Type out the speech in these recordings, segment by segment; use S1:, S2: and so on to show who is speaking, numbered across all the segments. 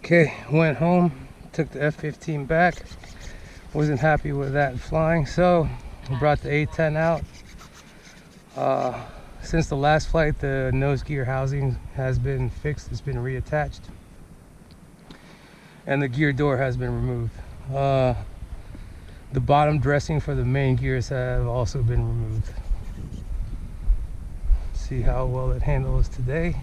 S1: Okay, went home, took the F-15 back. Wasn't happy with that flying, so brought the A-10 out. Since the last flight, the nose gear housing has been fixed. It's been reattached, and the gear door has been removed. The bottom dressing for the main gears have also been removed. See how well it handles today.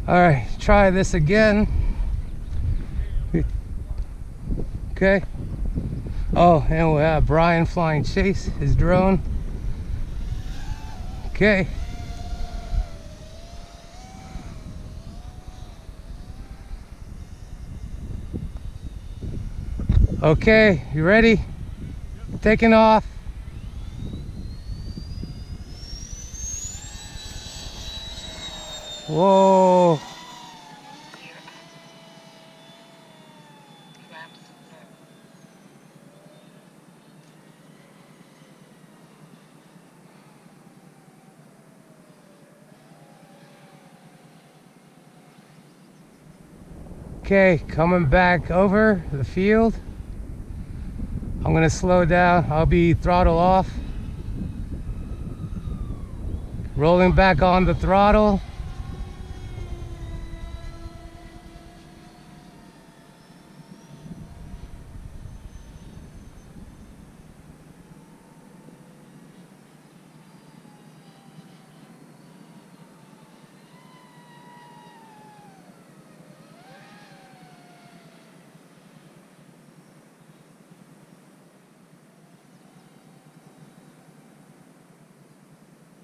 S1: Alright, try this again. Okay. Oh, and we have Brian flying chase, his drone. Okay. Okay, you ready? Taking off. Whoa. Okay, coming back over the field. I'm gonna slow down. I'll be throttle off. Rolling back on the throttle.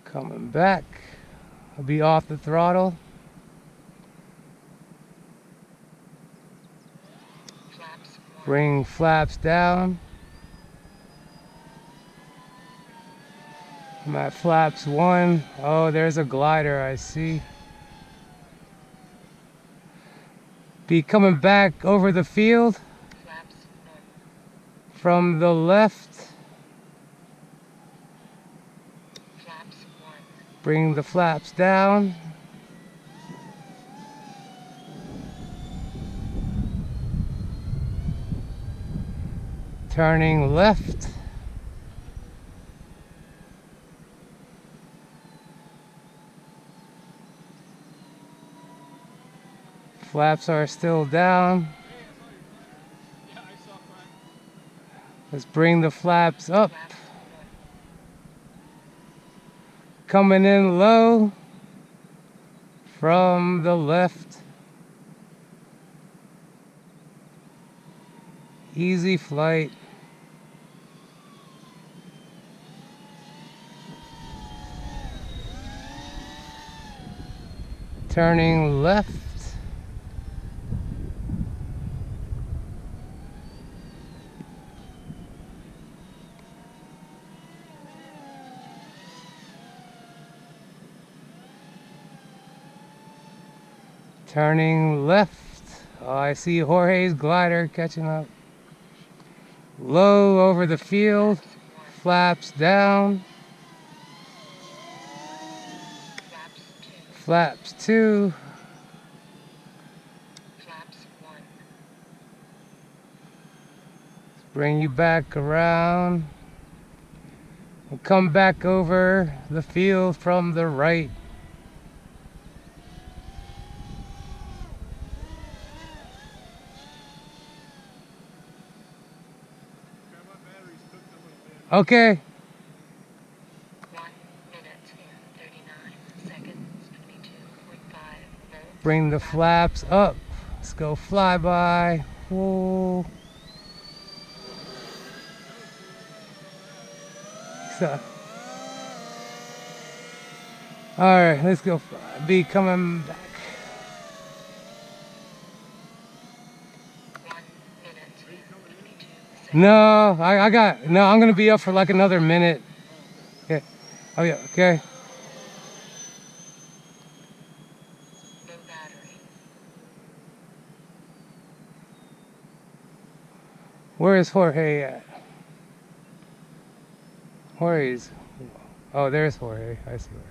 S1: Coming back. I'll be off the throttle. Bring flaps down. I'm at flaps 1. Oh, there's a glider, I see. Be coming back over the field from the left. Bring the flaps down. Turning left. Flaps are still down. Let's bring the flaps up. Coming in low from the left. Easy flight. Turning left. Turning left. Oh, I see Jorge's glider catching up. Low over the field. Flaps down. Flaps 2. Bring you back around. We'll come back over the field from the right. Okay.
S2: 1 minute and 39 seconds, 22.5 volts.
S1: Bring the flaps up. Let's go flyby. Whoa. So, all right, let's go. Be coming back.
S2: 1 minute and 52 seconds.
S1: No, no, I'm gonna be up for like another minute. Okay. Oh yeah, okay.
S2: Low battery.
S1: Where is Jorge at? Jorge's Oh, there's Jorge. I see Jorge.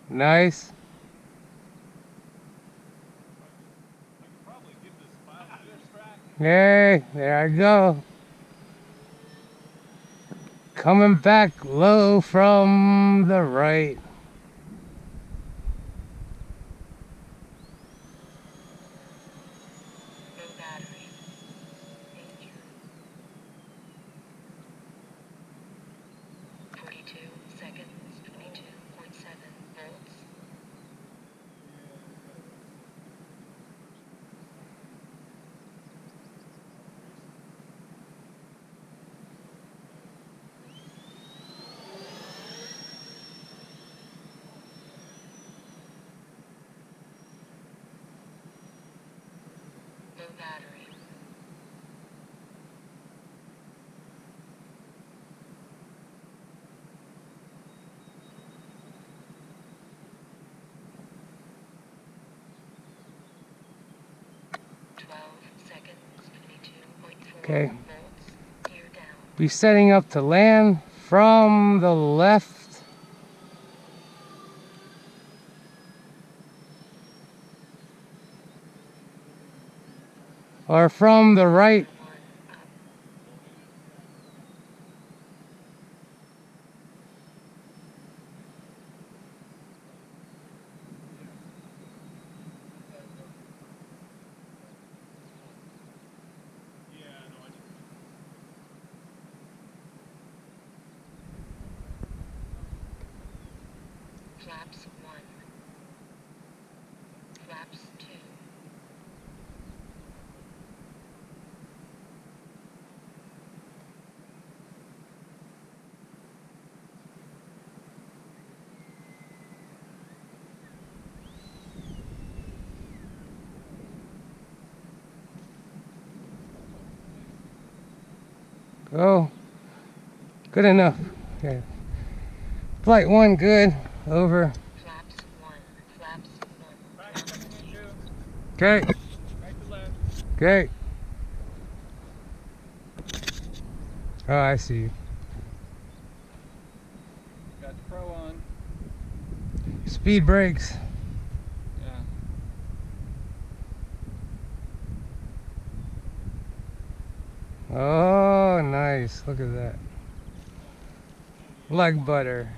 S1: Nice. Hey, there I go. Coming back low from the right.
S2: Low battery. Danger. 42 seconds, 22.7 volts. Low battery. Seconds, 52.4
S1: Okay.
S2: volts. Gear down.
S1: Be setting up to land from the left. Or from the right.
S2: 1 up. Flaps 1. Flaps 2.
S1: Go. Good enough. Okay. Flight 1 good. Over.
S2: Flaps 1. Flaps 1. Flaps 2.
S1: Okay.
S3: Right to left.
S1: Okay. Oh, I see you.
S3: Got the pro on.
S1: Speed brakes.
S3: Yeah.
S1: Oh, nice. Look at that. Like butter.